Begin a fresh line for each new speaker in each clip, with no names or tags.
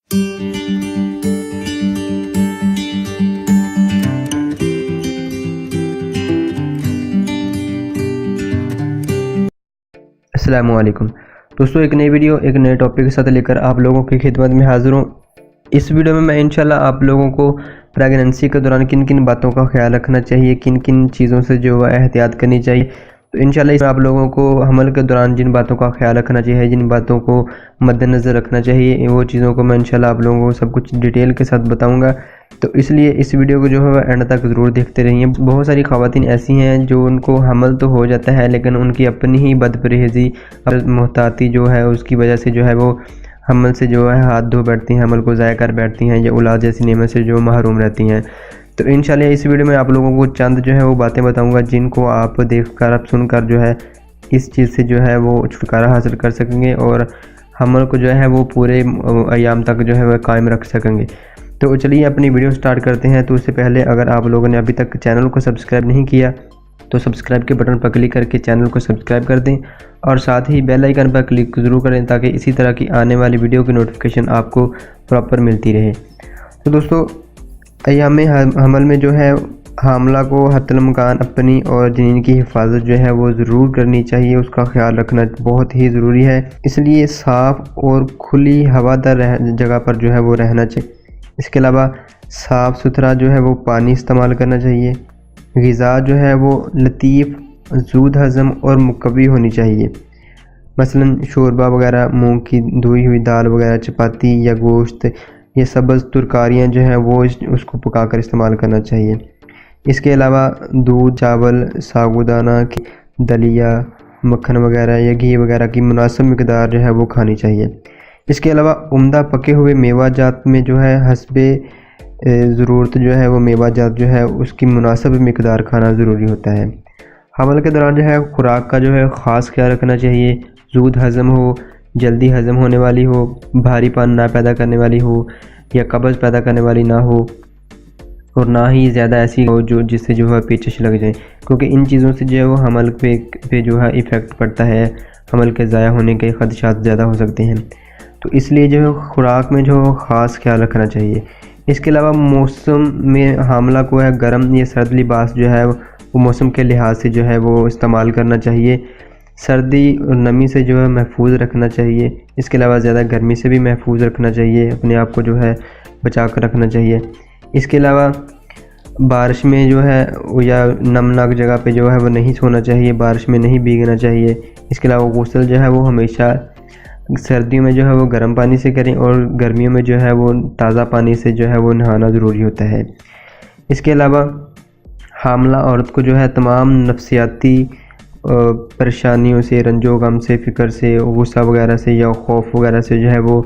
अस्सलामु अलैकुम दोस्तों, एक नई वीडियो एक नए टॉपिक के साथ लेकर आप लोगों की खिदमत में हाज़िर हूँ। इस वीडियो में मैं इंशाल्लाह आप लोगों को प्रेगनेंसी के दौरान किन किन बातों का ख्याल रखना चाहिए, किन किन चीज़ों से जो है एहतियात करनी चाहिए, तो इंशाल्लाह इसमें आप लोगों को हमल के दौरान जिन बातों का ख्याल रखना चाहिए, जिन बातों को मद्देनज़र रखना चाहिए, वो चीज़ों को मैं इंशाल्लाह आप लोगों को सब कुछ डिटेल के साथ बताऊँगा। तो इसलिए इस वीडियो को जो है एंड तक ज़रूर देखते रहिए। बहुत सारी ख़वातीन ऐसी हैं जो उनको हमल तो हो जाता है, लेकिन उनकी अपनी ही बदपरहेज़ी और मोहताती जो है उसकी वजह से जो है वो हमल से जो है हाथ धो बैठती हैं, हमल को ज़ाया कर बैठती हैं, या औलाद जैसी नेमत से जो महरूम रहती हैं। तो इंशाल्लाह इस वीडियो में आप लोगों को चंद जो है वो बातें बताऊँगा जिनको आप देखकर आप सुनकर जो है इस चीज़ से जो है वो छुटकारा हासिल कर सकेंगे और हमल को जो है वो पूरे अयाम तक जो है वह कायम रख सकेंगे। तो चलिए अपनी वीडियो स्टार्ट करते हैं। तो उससे पहले अगर आप लोगों ने अभी तक चैनल को सब्सक्राइब नहीं किया तो सब्सक्राइब के बटन पर क्लिक करके चैनल को सब्सक्राइब कर दें और साथ ही बेल आइकन पर क्लिक ज़रूर करें ताकि इसी तरह की आने वाली वीडियो की नोटिफिकेशन आपको प्रॉपर मिलती रहे। तो दोस्तों, अयाम हमल में जो है हामला को हत्तुल-इम्कान अपनी और जनीन की हिफाजत जो है वो ज़रूर करनी चाहिए, उसका ख्याल रखना बहुत ही ज़रूरी है। इसलिए साफ़ और खुली हवादार जगह पर जो है वो रहना चाहिए। इसके अलावा साफ़ सुथरा जो है वो पानी इस्तेमाल करना चाहिए। ग़िज़ा जो है वो लतीफ़, ज़ूद हज़म और मुकव्वी होनी चाहिए। मसलन शोरबा वगैरह, मूंग की धोई हुई दाल वगैरह, चपाती या गोश्त या सब्ज़ तरकारियाँ जो हैं वो उसको पकाकर इस्तेमाल करना चाहिए। इसके अलावा दूध, चावल, साबूदाना की दलिया, मक्खन वगैरह या घी वगैरह की मुनासिब मिक़दार जो है वो खानी चाहिए। इसके अलावा उम्दा पके हुए मेवा जात में जो है हस्बे ज़रूरत जो है वो मेवा जात जो है उसकी मुनासिब मिक़दार खाना ज़रूरी होता है। हमल के दौरान जो है खुराक का जो है ख़ास ख्याल रखना चाहिए। ज़ूद हज़म हो, जल्दी हज़म होने वाली हो, भारीपन ना पैदा करने वाली हो या कब्ज़ पैदा करने वाली ना हो, और ना ही ज़्यादा ऐसी हो जो जिससे जो है पेचिश लग जाए, क्योंकि इन चीज़ों से जो है वो हमल पे जो है इफ़ेक्ट पड़ता है, हमल के ज़ाया होने के ख़दशात ज़्यादा हो सकते हैं। तो इसलिए जो है खुराक में जो ख़ास ख्याल रखना चाहिए। इसके अलावा मौसम में हामला को है गर्म या सर्द लिबास जो है वो मौसम के लिहाज से जो है वो इस्तेमाल करना चाहिए। सर्दी और नमी से जो है महफूज रखना चाहिए। इसके अलावा ज़्यादा गर्मी से भी महफूज रखना चाहिए, अपने आप को जो है बचा कर रखना चाहिए। इसके अलावा बारिश में जो है या नमनाक जगह पे जो है वो नहीं सोना चाहिए, बारिश में नहीं भीगना चाहिए। इसके अलावा गुस्ल जो है वो हमेशा सर्दियों में जो है वो गर्म पानी से करें और गर्मियों में जो है वो ताज़ा पानी से जो है वो नहाना ज़रूरी होता है। इसके अलावा हामला औरत को जो है तमाम नफ्सियाती परेशानियों से, रंजो गम से, फ़िक्र से, गुस्सा वगैरह से या खौफ वगैरह से जो है वो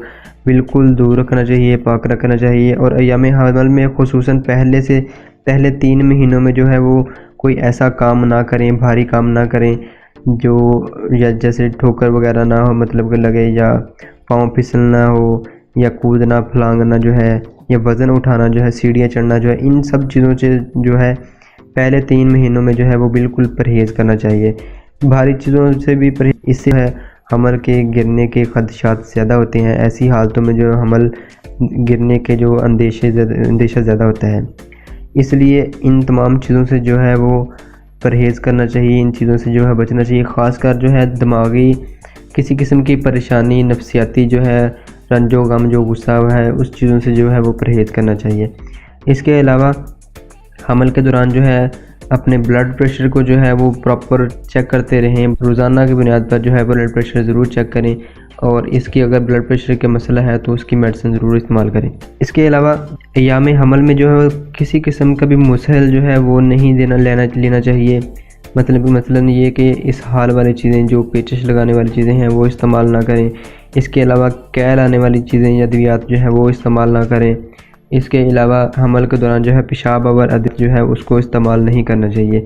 बिल्कुल दूर रखना चाहिए, पाक रखना चाहिए। और अय्याम हमल में ख़ुसूसन पहले 3 महीनों में जो है वो कोई ऐसा काम ना करें, भारी काम ना करें जो या जैसे ठोकर वगैरह ना हो, मतलब कि लगे, या पाँव फिसलना हो, या कूदना फलांगना जो है, या वज़न उठाना जो है, सीढ़ियाँ चढ़ना जो है, इन सब चीज़ों से जो है पहले 3 महीनों में जो है वो बिल्कुल परहेज़ करना चाहिए। भारी चीज़ों से भी परहेज़, इससे है हमल के गिरने के ख़दशात ज़्यादा होते हैं। ऐसी हालतों में जो हमल गिरने के जो अंदेशा ज़्यादा होता है, इसलिए इन तमाम चीज़ों से जो है वो परहेज़ करना चाहिए, इन चीज़ों से जो है बचना चाहिए। ख़ासकर जो है दिमागी किसी किस्म की परेशानी, नफ्सियाती जो है रंजो गम, जो गुस्सा है, उस चीज़ों से जो है वो परहेज़ करना चाहिए। इसके अलावा हमल के दौरान जो है अपने ब्लड प्रेशर को जो है वो प्रॉपर चेक करते रहें। रोज़ाना की बुनियाद पर जो है ब्लड प्रेशर ज़रूर चेक करें, और इसकी अगर ब्लड प्रेशर का मसला है तो उसकी मेडिसिन ज़रूर इस्तेमाल करें। इसके अलावा अय्याम हमल में जो है किसी किस्म का भी मुसहल जो है वो नहीं लेना चाहिए। मसलन ये कि इस हाल वाली चीज़ें, जो पेचिश लगाने वाली चीज़ें हैं वो इस्तेमाल ना करें। इसके अलावा कैल आने वाली चीज़ें या अद्वियात जो है वो इस्तेमाल ना करें। इसके अलावा हमल के दौरान जो है पेशाब और अदर जो है उसको इस्तेमाल नहीं करना चाहिए।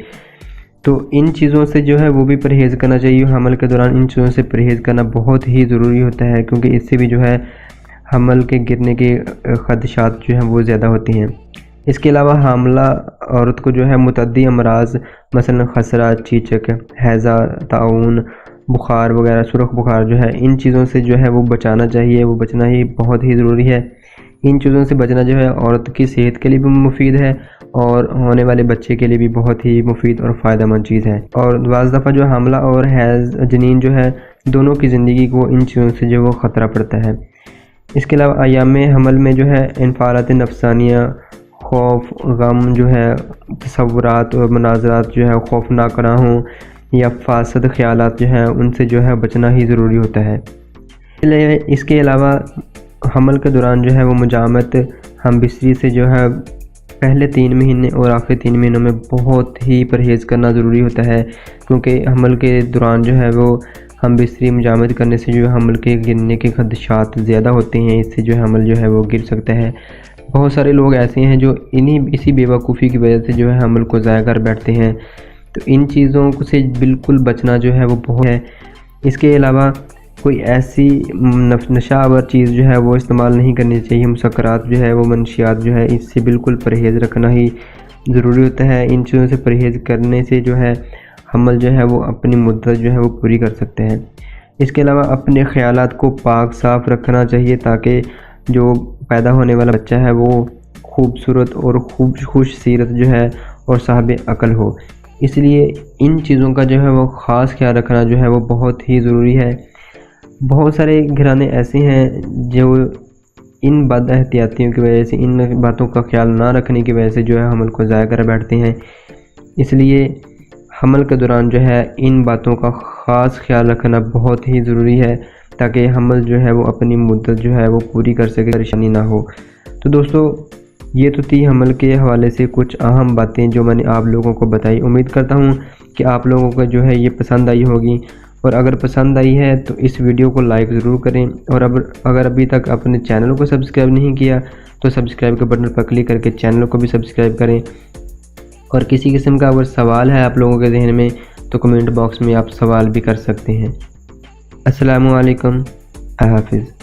तो इन चीज़ों से जो है वो भी परहेज़ करना चाहिए। हमल के दौरान इन चीज़ों से परहेज़ करना बहुत ही ज़रूरी होता है, क्योंकि इससे भी जो है हमल के गिरने के ख़दशात जो हैं वो ज़्यादा होती हैं। इसके अलावा हामला औरत को जो है मुतअद्दी अमराज, मसलन खसरा, चीचक, हैज़ा, ताउन, بخار وغیرہ، سرخ بخار جو ہے، ان چیزوں سے جو ہے وہ بچانا چاہیے، وہ بچنا ہی بہت ہی ضروری ہے۔ ان چیزوں سے بچنا جو ہے عورت کی صحت کے لیے بھی مفید ہے اور ہونے والے بچے کے لیے بھی بہت ہی مفید اور فائدہ مند چیز ہے۔ اور بعض دفعہ جو حاملہ اور حیض جنین جو ہے دونوں کی زندگی کو ان چیزوں سے جو وہ خطرہ پڑتا ہے۔ اس کے علاوہ ایام حمل میں جو ہے انفعالات نفسانیہ، خوف، غم جو ہے، تصورات اور مناظرات جو ہے خوفناک نہ ہوں یا فاسد خیالات جو ہیں ان سے جو ہے بچنا ہی ضروری ہوتا ہے۔ اس کے علاوہ حمل کے دوران جو ہے وہ مجامعت ہمبستری سے جو ہے پہلے 3 مہینے اور آخری 3 مہینوں میں بہت ہی پرہیز کرنا ضروری ہوتا ہے، کیونکہ حمل کے دوران جو ہے وہ ہمبستری مجامعت کرنے سے جو ہے حمل کے گرنے کے خدشات زیادہ ہوتے ہیں، اس سے جو ہے حمل جو ہے وہ گر سکتا ہے۔ بہت سارے لوگ ایسے ہیں جو اسی بے وقوفی کی وجہ سے جو ہے حمل کو ضائع کر بیٹھتے ہیں، تو ان چیزوں سے بالکل بچنا جو ہے وہ بہت ہے۔ اس کے علاوہ کوئی ایسی نشہ آور چیز جو ہے وہ استعمال نہیں کرنی چاہیے، مسکرات جو ہے وہ منشیات جو ہے اس سے بالکل پرہیز رکھنا ہی ضروری ہوتا ہے۔ ان چیزوں سے پرہیز کرنے سے جو ہے حمل جو ہے وہ اپنی مدت جو ہے وہ پوری کر سکتے ہیں۔ اس کے علاوہ اپنے خیالات کو پاک صاف رکھنا چاہیے تاکہ جو پیدا ہونے والا بچہ ہے وہ خوبصورت اور خوش سیرت جو ہے اور صاحب عقل ہو۔ اس لیے ان چیزوں کا جو ہے وہ خاص خیال رکھنا جو ہے وہ بہت ہی ضروری ہے۔ بہت سارے گھرانے ایسے ہیں جو ان بد احتیاطیوں کی وجہ سے، ان باتوں کا خیال نہ رکھنے کی وجہ سے جو ہے حمل کو ضائع کر بیٹھتے ہیں۔ اس لیے حمل کے دوران جو ہے ان باتوں کا خاص خیال رکھنا بہت ہی ضروری ہے تاکہ حمل جو ہے وہ اپنی مدت جو ہے وہ پوری کر سکے، پریشانی نہ ہو۔ تو دوستو یہ تو تھی حمل کے حوالے سے کچھ اہم باتیں جو میں نے آپ لوگوں کو بتائی۔ امید کرتا ہوں کہ آپ لوگوں کو جو ہے یہ پسند آئی ہوگی، اور اگر پسند آئی ہے تو اس ویڈیو کو لائک ضرور کریں، اور اگر ابھی تک اپنے چینل کو سبسکرائب نہیں کیا تو سبسکرائب کے بٹن پر کلک کر کے چینل کو بھی سبسکرائب کریں۔ اور کسی قسم کا اگر سوال ہے آپ لوگوں کے ذہن میں تو کمنٹ باکس میں آپ سوال بھی کر سکتے ہیں۔ السلام علیکم، اللہ حافظ۔